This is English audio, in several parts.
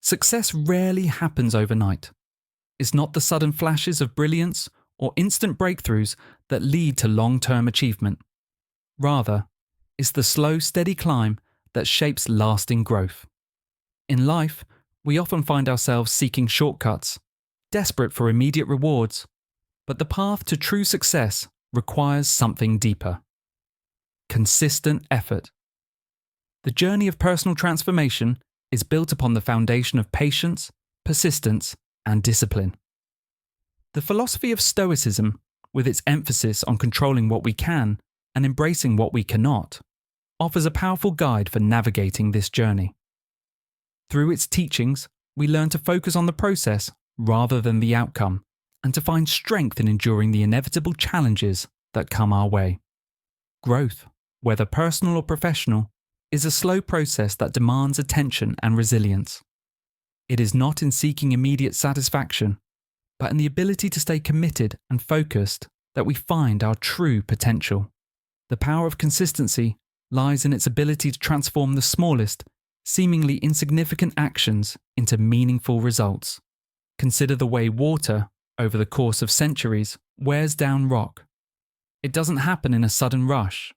Success rarely happens overnight. It's not the sudden flashes of brilliance or instant breakthroughs that lead to long-term achievement. Rather, it's the slow, steady climb that shapes lasting growth. In life, we often find ourselves seeking shortcuts, desperate for immediate rewards, but the path to true success requires something deeper. Consistent effort. The journey of personal transformation is built upon the foundation of patience, persistence, and discipline. The philosophy of Stoicism, with its emphasis on controlling what we can and embracing what we cannot, offers a powerful guide for navigating this journey. Through its teachings, we learn to focus on the process rather than the outcome, and to find strength in enduring the inevitable challenges that come our way. Growth, whether personal or professional, is a slow process that demands attention and resilience. It is not in seeking immediate satisfaction, but in the ability to stay committed and focused that we find our true potential. The power of consistency lies in its ability to transform the smallest, seemingly insignificant actions into meaningful results. Consider the way water, over the course of centuries, wears down rock. It doesn't happen in a sudden rush.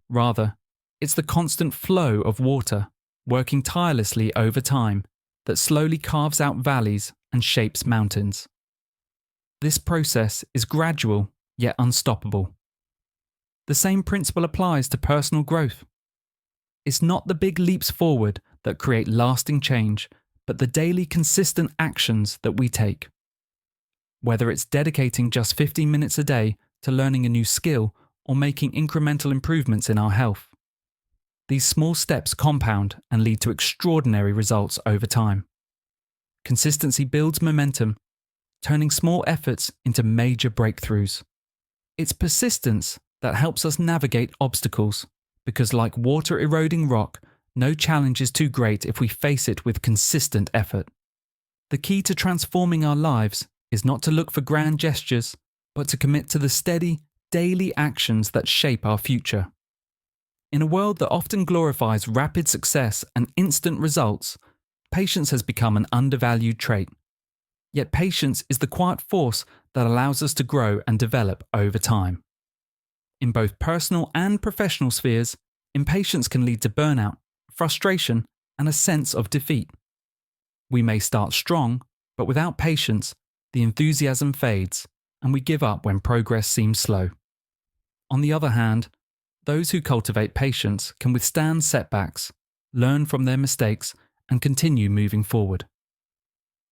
Rather, it's the constant flow of water, working tirelessly over time, that slowly carves out valleys and shapes mountains. This process is gradual yet unstoppable. The same principle applies to personal growth. It's not the big leaps forward that create lasting change, but the daily consistent actions that we take. Whether it's dedicating just 15 minutes a day to learning a new skill or making incremental improvements in our health. These small steps compound and lead to extraordinary results over time. Consistency builds momentum, turning small efforts into major breakthroughs. It's persistence that helps us navigate obstacles, because like water eroding rock, no challenge is too great if we face it with consistent effort. The key to transforming our lives is not to look for grand gestures, but to commit to the steady, daily actions that shape our future. In a world that often glorifies rapid success and instant results, patience has become an undervalued trait. Yet patience is the quiet force that allows us to grow and develop over time. In both personal and professional spheres, impatience can lead to burnout, frustration, and a sense of defeat. We may start strong, but without patience, the enthusiasm fades, and we give up when progress seems slow. On the other hand, those who cultivate patience can withstand setbacks, learn from their mistakes, and continue moving forward.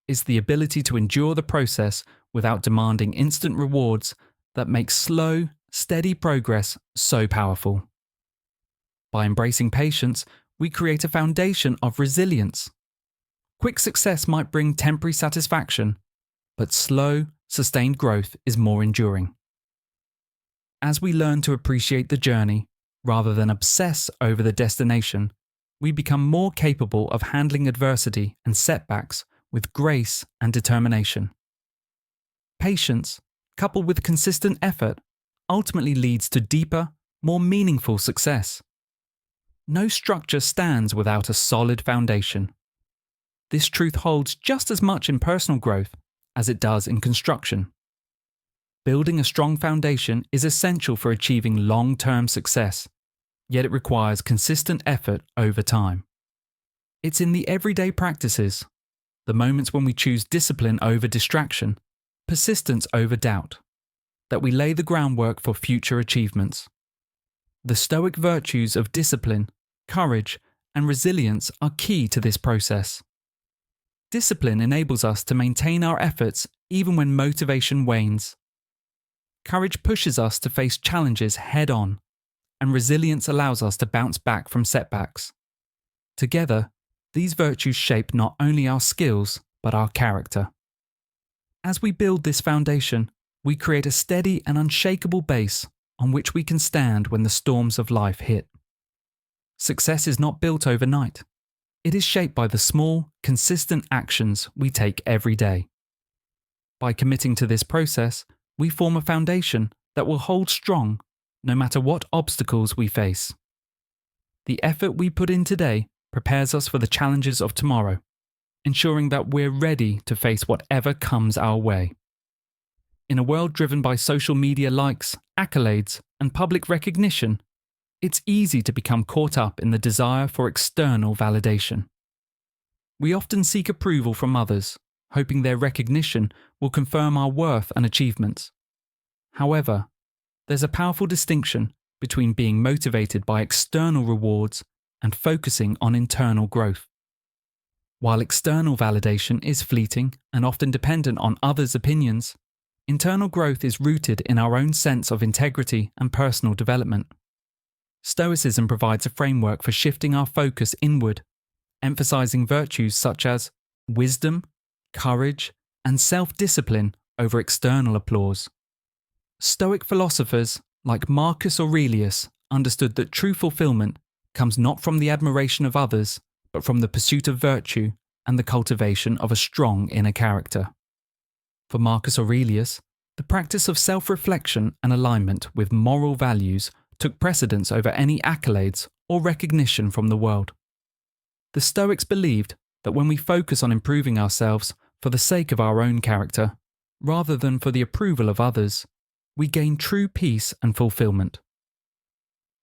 It's the ability to endure the process without demanding instant rewards that makes slow, steady progress so powerful. By embracing patience, we create a foundation of resilience. Quick success might bring temporary satisfaction, but slow, sustained growth is more enduring. As we learn to appreciate the journey, rather than obsess over the destination, we become more capable of handling adversity and setbacks with grace and determination. Patience, coupled with consistent effort, ultimately leads to deeper, more meaningful success. No structure stands without a solid foundation. This truth holds just as much in personal growth as it does in construction. Building a strong foundation is essential for achieving long-term success, yet it requires consistent effort over time. It's in the everyday practices, the moments when we choose discipline over distraction, persistence over doubt, that we lay the groundwork for future achievements. The Stoic virtues of discipline, courage, and resilience are key to this process. Discipline enables us to maintain our efforts even when motivation wanes. Courage pushes us to face challenges head-on, and resilience allows us to bounce back from setbacks. Together, these virtues shape not only our skills, but our character. As we build this foundation, we create a steady and unshakable base on which we can stand when the storms of life hit. Success is not built overnight. It is shaped by the small, consistent actions we take every day. By committing to this process, we form a foundation that will hold strong no matter what obstacles we face. The effort we put in today prepares us for the challenges of tomorrow, ensuring that we're ready to face whatever comes our way. In a world driven by social media likes, accolades, and public recognition, it's easy to become caught up in the desire for external validation. We often seek approval from others, hoping their recognition will confirm our worth and achievements. However, there's a powerful distinction between being motivated by external rewards and focusing on internal growth. While external validation is fleeting and often dependent on others' opinions, internal growth is rooted in our own sense of integrity and personal development. Stoicism provides a framework for shifting our focus inward, emphasizing virtues such as wisdom, courage, and self-discipline over external applause. Stoic philosophers like Marcus Aurelius understood that true fulfillment comes not from the admiration of others, but from the pursuit of virtue and the cultivation of a strong inner character. For Marcus Aurelius, the practice of self-reflection and alignment with moral values took precedence over any accolades or recognition from the world. The Stoics believed that when we focus on improving ourselves for the sake of our own character, rather than for the approval of others, we gain true peace and fulfillment.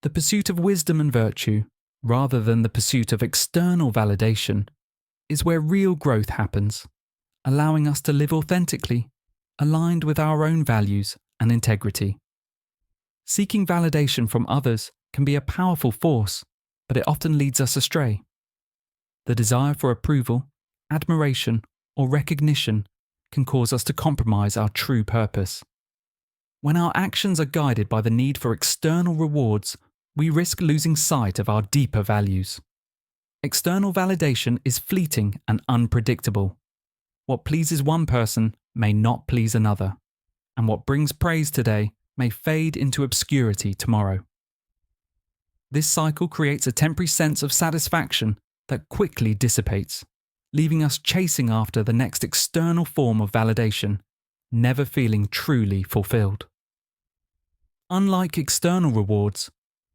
The pursuit of wisdom and virtue, rather than the pursuit of external validation, is where real growth happens, allowing us to live authentically, aligned with our own values and integrity. Seeking validation from others can be a powerful force, but it often leads us astray. The desire for approval, admiration, or recognition can cause us to compromise our true purpose. When our actions are guided by the need for external rewards, we risk losing sight of our deeper values. External validation is fleeting and unpredictable. What pleases one person may not please another, and what brings praise today may fade into obscurity tomorrow. This cycle creates a temporary sense of satisfaction that quickly dissipates, leaving us chasing after the next external form of validation, never feeling truly fulfilled. Unlike external rewards,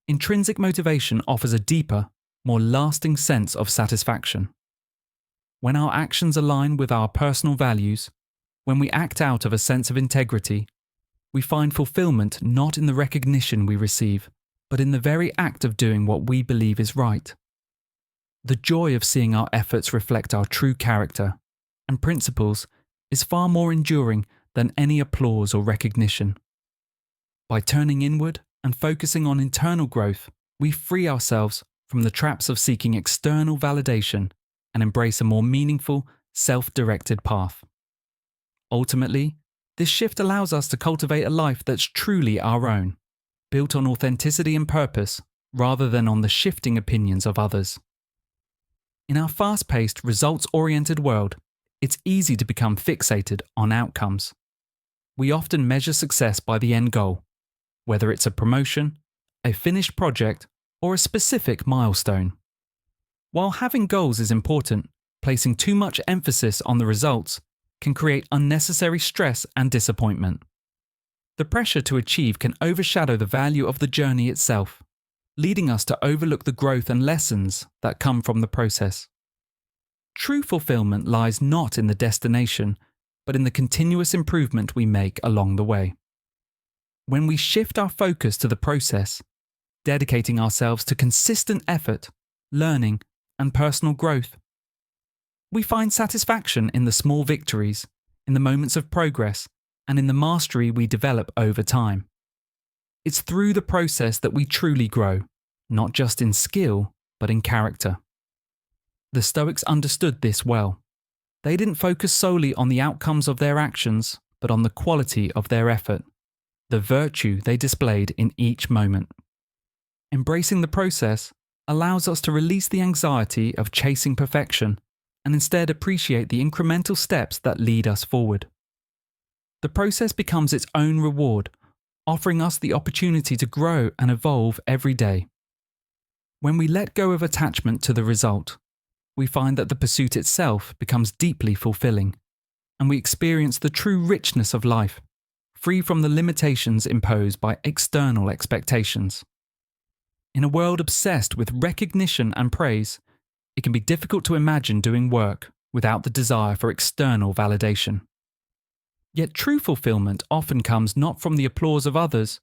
intrinsic motivation offers a deeper, more lasting sense of satisfaction. When our actions align with our personal values, when we act out of a sense of integrity, we find fulfillment not in the recognition we receive, but in the very act of doing what we believe is right. The joy of seeing our efforts reflect our true character and principles is far more enduring than any applause or recognition. By turning inward and focusing on internal growth, we free ourselves from the traps of seeking external validation and embrace a more meaningful, self-directed path. Ultimately, this shift allows us to cultivate a life that's truly our own, built on authenticity and purpose rather than on the shifting opinions of others. In our fast-paced, results-oriented world, it's easy to become fixated on outcomes. We often measure success by the end goal, whether it's a promotion, a finished project, or a specific milestone. While having goals is important, placing too much emphasis on the results can create unnecessary stress and disappointment. The pressure to achieve can overshadow the value of the journey itself, leading us to overlook the growth and lessons that come from the process. True fulfillment lies not in the destination, but in the continuous improvement we make along the way. When we shift our focus to the process, dedicating ourselves to consistent effort, learning, and personal growth, we find satisfaction in the small victories, in the moments of progress, and in the mastery we develop over time. It's through the process that we truly grow, not just in skill, but in character. The Stoics understood this well. They didn't focus solely on the outcomes of their actions, but on the quality of their effort, the virtue they displayed in each moment. Embracing the process allows us to release the anxiety of chasing perfection and instead appreciate the incremental steps that lead us forward. The process becomes its own reward, offering us the opportunity to grow and evolve every day. When we let go of attachment to the result, we find that the pursuit itself becomes deeply fulfilling, and we experience the true richness of life, free from the limitations imposed by external expectations. In a world obsessed with recognition and praise, it can be difficult to imagine doing work without the desire for external validation. Yet true fulfillment often comes not from the applause of others,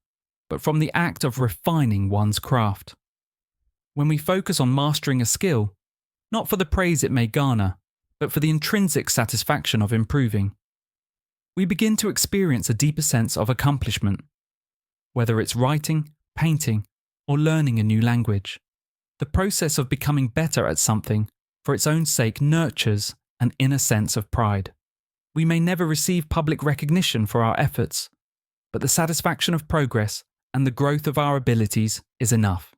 but from the act of refining one's craft. When we focus on mastering a skill, not for the praise it may garner, but for the intrinsic satisfaction of improving, we begin to experience a deeper sense of accomplishment. Whether it's writing, painting, or learning a new language, the process of becoming better at something for its own sake nurtures an inner sense of pride. We may never receive public recognition for our efforts, but the satisfaction of progress and the growth of our abilities is enough.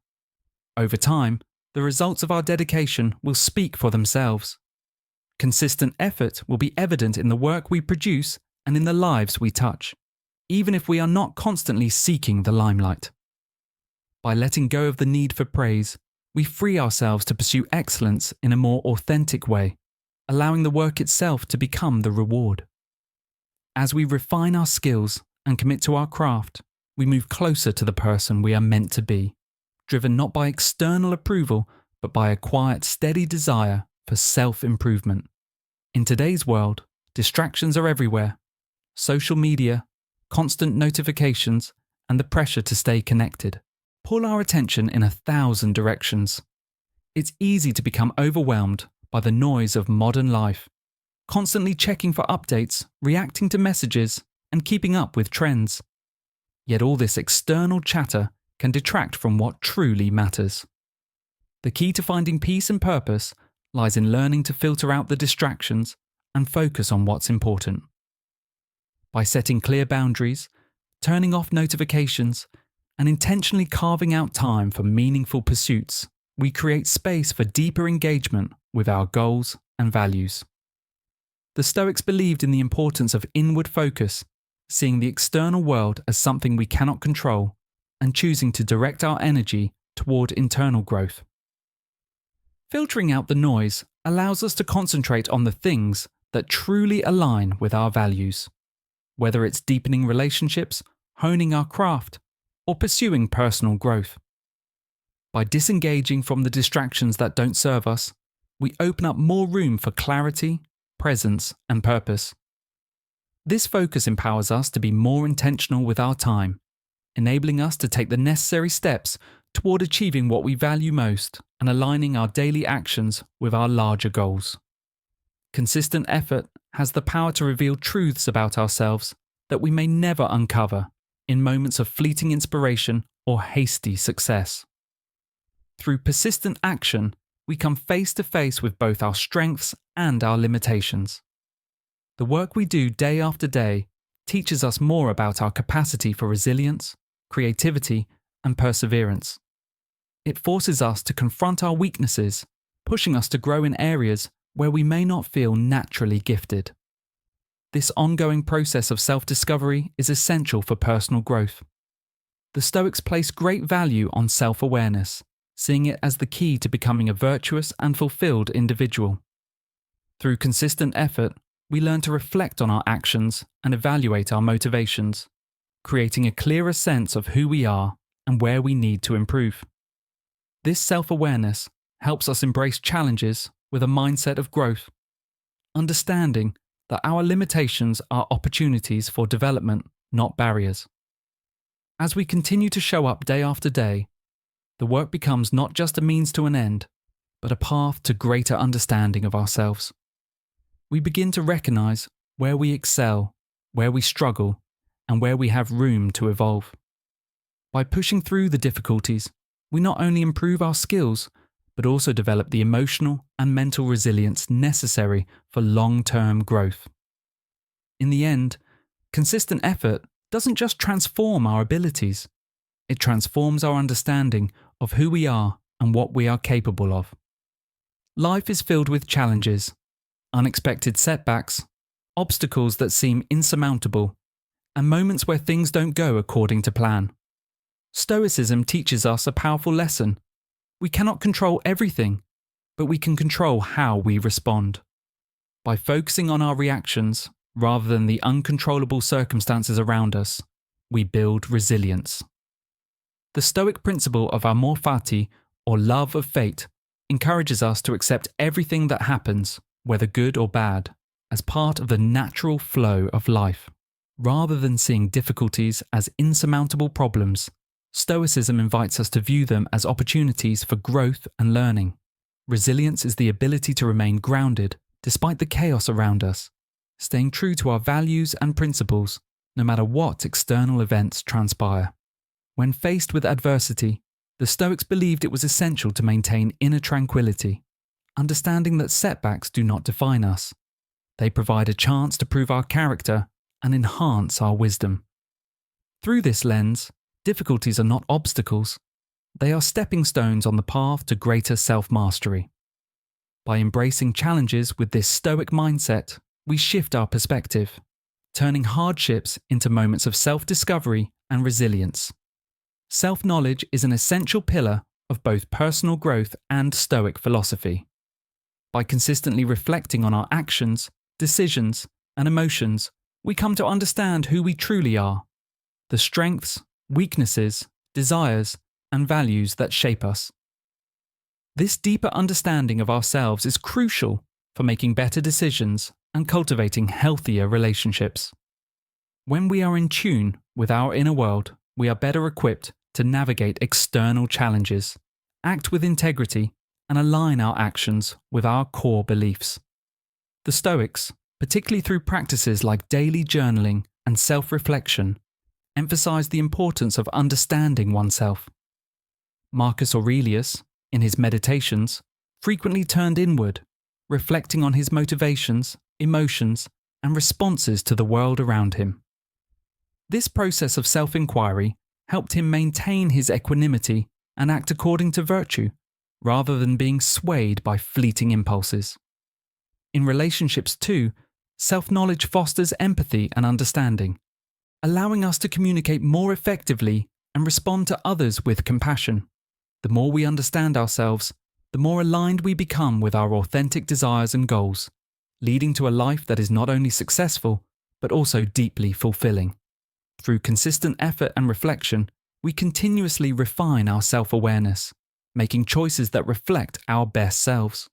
Over time, the results of our dedication will speak for themselves. Consistent effort will be evident in the work we produce and in the lives we touch, even if we are not constantly seeking the limelight. By letting go of the need for praise, we free ourselves to pursue excellence in a more authentic way, allowing the work itself to become the reward. As we refine our skills and commit to our craft, we move closer to the person we are meant to be, driven not by external approval, but by a quiet, steady desire for self-improvement. In today's world, distractions are everywhere. Social media, constant notifications, and the pressure to stay connected pull our attention in 1,000 directions. It's easy to become overwhelmed by the noise of modern life, constantly checking for updates, reacting to messages, and keeping up with trends. Yet all this external chatter can detract from what truly matters. The key to finding peace and purpose lies in learning to filter out the distractions and focus on what's important. By setting clear boundaries, turning off notifications, and intentionally carving out time for meaningful pursuits, we create space for deeper engagement with our goals and values. The Stoics believed in the importance of inward focus, seeing the external world as something we cannot control, and choosing to direct our energy toward internal growth. Filtering out the noise allows us to concentrate on the things that truly align with our values, whether it's deepening relationships, honing our craft, or pursuing personal growth. By disengaging from the distractions that don't serve us, we open up more room for clarity, presence, and purpose. This focus empowers us to be more intentional with our time, enabling us to take the necessary steps toward achieving what we value most and aligning our daily actions with our larger goals. Consistent effort has the power to reveal truths about ourselves that we may never uncover in moments of fleeting inspiration or hasty success. Through persistent action, we come face to face with both our strengths and our limitations. The work we do day after day teaches us more about our capacity for resilience, creativity, and perseverance. It forces us to confront our weaknesses, pushing us to grow in areas where we may not feel naturally gifted. This ongoing process of self-discovery is essential for personal growth. The Stoics place great value on self-awareness, seeing it as the key to becoming a virtuous and fulfilled individual. Through consistent effort, we learn to reflect on our actions and evaluate our motivations, creating a clearer sense of who we are and where we need to improve. This self-awareness helps us embrace challenges with a mindset of growth, understanding that our limitations are opportunities for development, not barriers. As we continue to show up day after day, the work becomes not just a means to an end, but a path to greater understanding of ourselves. We begin to recognize where we excel, where we struggle, and where we have room to evolve. By pushing through the difficulties, we not only improve our skills, but also develop the emotional and mental resilience necessary for long-term growth. In the end, consistent effort doesn't just transform our abilities, it transforms our understanding of who we are and what we are capable of. Life is filled with challenges, unexpected setbacks, obstacles that seem insurmountable, and moments where things don't go according to plan. Stoicism teaches us a powerful lesson. We cannot control everything, but we can control how we respond. By focusing on our reactions rather than the uncontrollable circumstances around us, we build resilience. The Stoic principle of amor fati, or love of fate, encourages us to accept everything that happens whether good or bad, as part of the natural flow of life. Rather than seeing difficulties as insurmountable problems, Stoicism invites us to view them as opportunities for growth and learning. Resilience is the ability to remain grounded despite the chaos around us, staying true to our values and principles, no matter what external events transpire. When faced with adversity, the Stoics believed it was essential to maintain inner tranquility, understanding that setbacks do not define us. They provide a chance to prove our character and enhance our wisdom. Through this lens, difficulties are not obstacles, they are stepping stones on the path to greater self-mastery. By embracing challenges with this Stoic mindset, we shift our perspective, turning hardships into moments of self-discovery and resilience. Self-knowledge is an essential pillar of both personal growth and Stoic philosophy. By consistently reflecting on our actions, decisions, and emotions, we come to understand who we truly are, the strengths, weaknesses, desires, and values that shape us. This deeper understanding of ourselves is crucial for making better decisions and cultivating healthier relationships. When we are in tune with our inner world, we are better equipped to navigate external challenges, act with integrity, and align our actions with our core beliefs. The Stoics, particularly through practices like daily journaling and self-reflection, emphasize the importance of understanding oneself. Marcus Aurelius, in his Meditations, frequently turned inward, reflecting on his motivations, emotions, and responses to the world around him. This process of self-inquiry helped him maintain his equanimity and act according to virtue, rather than being swayed by fleeting impulses. In relationships too, self-knowledge fosters empathy and understanding, allowing us to communicate more effectively and respond to others with compassion. The more we understand ourselves, the more aligned we become with our authentic desires and goals, leading to a life that is not only successful, but also deeply fulfilling. Through consistent effort and reflection, we continuously refine our self-awareness, making choices that reflect our best selves.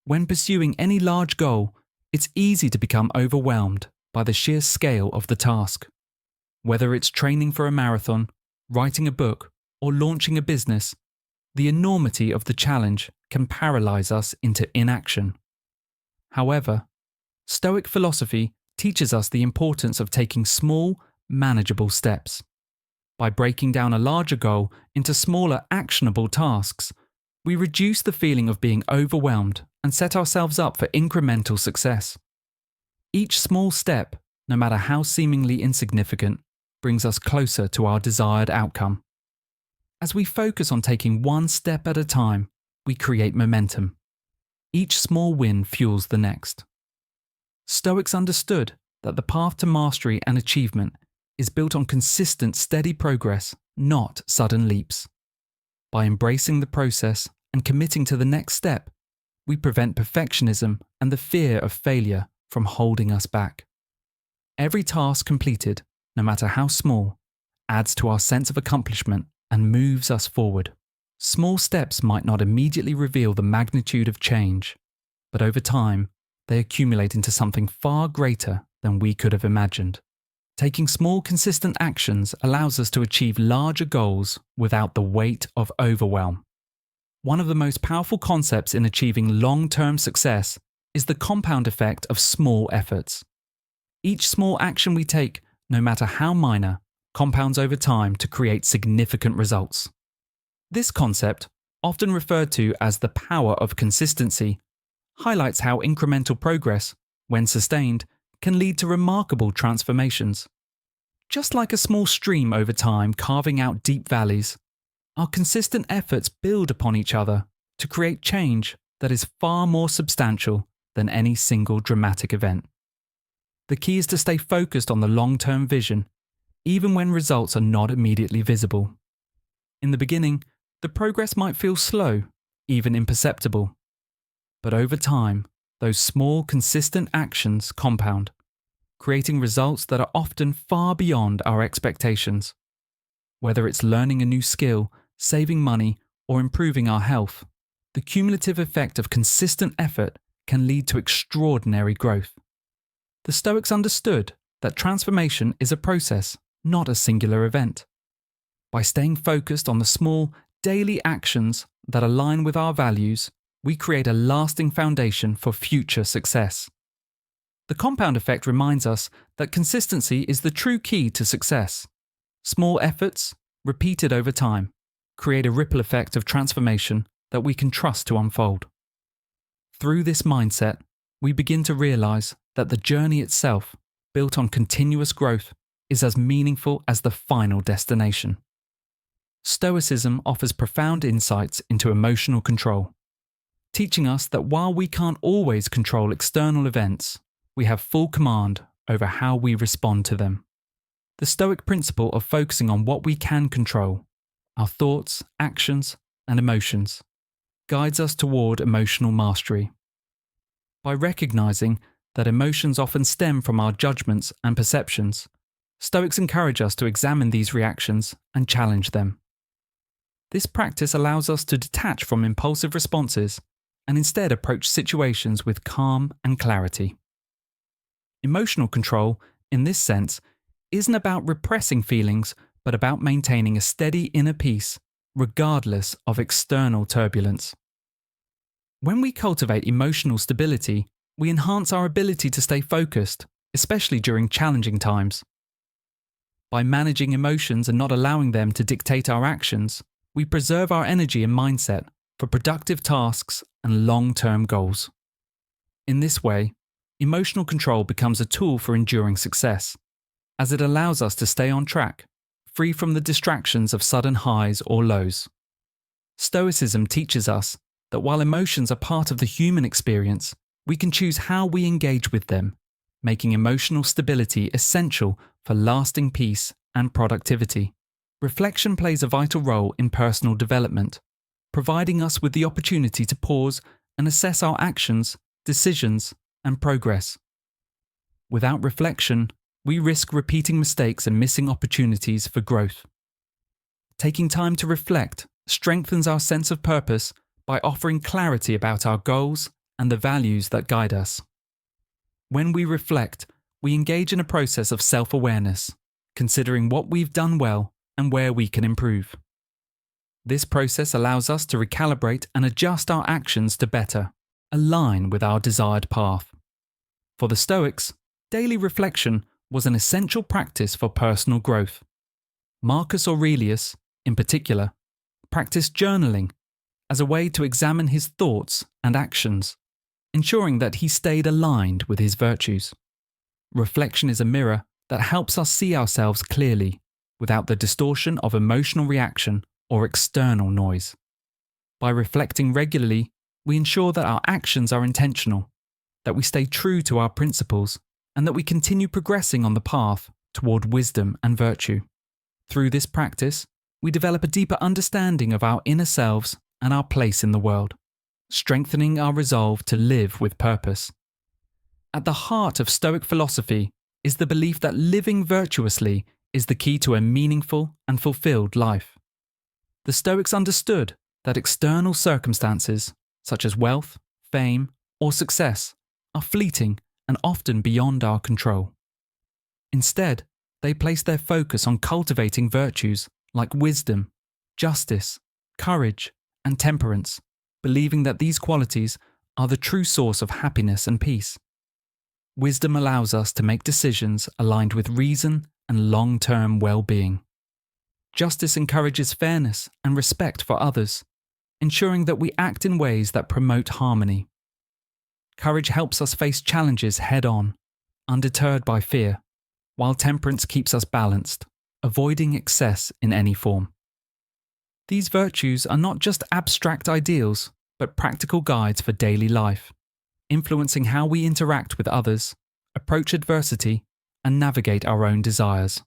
When pursuing any large goal, it's easy to become overwhelmed by the sheer scale of the task. Whether it's training for a marathon, writing a book, or launching a business, the enormity of the challenge can paralyze us into inaction. However, Stoic philosophy teaches us the importance of taking small, manageable steps. By breaking down a larger goal into smaller, actionable tasks, we reduce the feeling of being overwhelmed and set ourselves up for incremental success. Each small step, no matter how seemingly insignificant, brings us closer to our desired outcome. As we focus on taking one step at a time, we create momentum. Each small win fuels the next. Stoics understood that the path to mastery and achievement is built on consistent, steady progress, not sudden leaps. By embracing the process and committing to the next step, we prevent perfectionism and the fear of failure from holding us back. Every task completed, no matter how small, adds to our sense of accomplishment and moves us forward. Small steps might not immediately reveal the magnitude of change, but over time, they accumulate into something far greater than we could have imagined. Taking small, consistent actions allows us to achieve larger goals without the weight of overwhelm. One of the most powerful concepts in achieving long-term success is the compound effect of small efforts. Each small action we take, no matter how minor, compounds over time to create significant results. This concept, often referred to as the power of consistency, highlights how incremental progress, when sustained, can lead to remarkable transformations. Just like a small stream over time carving out deep valleys, our consistent efforts build upon each other to create change that is far more substantial than any single dramatic event. The key is to stay focused on the long-term vision, even when results are not immediately visible. In the beginning, the progress might feel slow, even imperceptible. But over time, those small, consistent actions compound, creating results that are often far beyond our expectations. Whether it's learning a new skill, saving money, or improving our health, the cumulative effect of consistent effort can lead to extraordinary growth. The Stoics understood that transformation is a process, not a singular event. By staying focused on the small, daily actions that align with our values, we create a lasting foundation for future success. The compound effect reminds us that consistency is the true key to success. Small efforts, repeated over time, create a ripple effect of transformation that we can trust to unfold. Through this mindset, we begin to realize that the journey itself, built on continuous growth, is as meaningful as the final destination. Stoicism offers profound insights into emotional control, teaching us that while we can't always control external events, we have full command over how we respond to them. The Stoic principle of focusing on what we can control, our thoughts, actions, and emotions, guides us toward emotional mastery. By recognizing that emotions often stem from our judgments and perceptions, Stoics encourage us to examine these reactions and challenge them. This practice allows us to detach from impulsive responses and instead approach situations with calm and clarity. Emotional control, in this sense, isn't about repressing feelings, but about maintaining a steady inner peace, regardless of external turbulence. When we cultivate emotional stability, we enhance our ability to stay focused, especially during challenging times. By managing emotions and not allowing them to dictate our actions, we preserve our energy and mindset for productive tasks and long-term goals. In this way, emotional control becomes a tool for enduring success, as it allows us to stay on track, free from the distractions of sudden highs or lows. Stoicism teaches us that while emotions are part of the human experience, we can choose how we engage with them, making emotional stability essential for lasting peace and productivity. Reflection plays a vital role in personal development, providing us with the opportunity to pause and assess our actions, decisions, and progress. Without reflection, we risk repeating mistakes and missing opportunities for growth. Taking time to reflect strengthens our sense of purpose by offering clarity about our goals and the values that guide us. When we reflect, we engage in a process of self-awareness, considering what we've done well and where we can improve. This process allows us to recalibrate and adjust our actions to better align with our desired path. For the Stoics, daily reflection was an essential practice for personal growth. Marcus Aurelius, in particular, practiced journaling as a way to examine his thoughts and actions, ensuring that he stayed aligned with his virtues. Reflection is a mirror that helps us see ourselves clearly, without the distortion of emotional reaction or external noise. By reflecting regularly, we ensure that our actions are intentional, that we stay true to our principles, and that we continue progressing on the path toward wisdom and virtue. Through this practice, we develop a deeper understanding of our inner selves and our place in the world, strengthening our resolve to live with purpose. At the heart of Stoic philosophy is the belief that living virtuously is the key to a meaningful and fulfilled life. The Stoics understood that external circumstances, such as wealth, fame, or success, are fleeting and often beyond our control. Instead, they placed their focus on cultivating virtues like wisdom, justice, courage, and temperance, believing that these qualities are the true source of happiness and peace. Wisdom allows us to make decisions aligned with reason and long-term well-being. Justice encourages fairness and respect for others, ensuring that we act in ways that promote harmony. Courage helps us face challenges head-on, undeterred by fear, while temperance keeps us balanced, avoiding excess in any form. These virtues are not just abstract ideals, but practical guides for daily life, influencing how we interact with others, approach adversity, and navigate our own desires.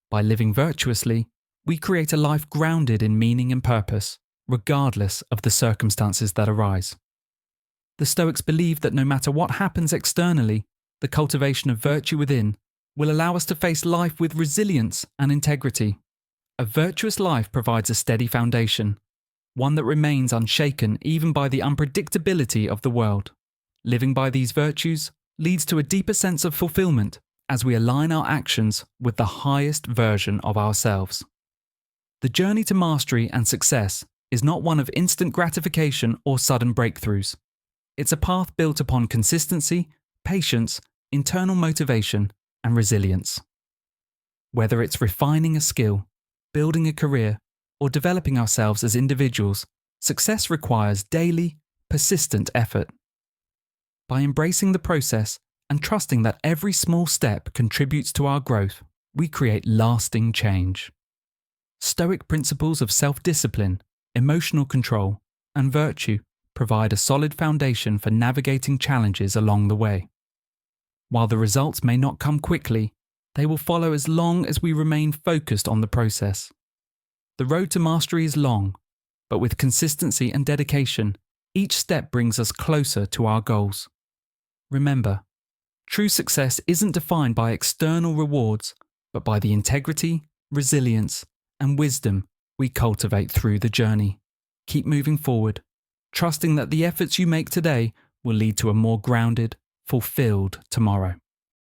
By living virtuously, we create a life grounded in meaning and purpose, regardless of the circumstances that arise. The Stoics believe that no matter what happens externally, the cultivation of virtue within will allow us to face life with resilience and integrity. A virtuous life provides a steady foundation, one that remains unshaken even by the unpredictability of the world. Living by these virtues leads to a deeper sense of fulfillment as we align our actions with the highest version of ourselves. The journey to mastery and success is not one of instant gratification or sudden breakthroughs. It's a path built upon consistency, patience, internal motivation, and resilience. Whether it's refining a skill, building a career, or developing ourselves as individuals, success requires daily, persistent effort. By embracing the process and trusting that every small step contributes to our growth, we create lasting change. Stoic principles of self-discipline, emotional control, and virtue provide a solid foundation for navigating challenges along the way. While the results may not come quickly, they will follow as long as we remain focused on the process. The road to mastery is long, but with consistency and dedication, each step brings us closer to our goals. Remember, true success isn't defined by external rewards, but by the integrity, resilience, and wisdom we cultivate through the journey. Keep moving forward, trusting that the efforts you make today will lead to a more grounded, fulfilled tomorrow.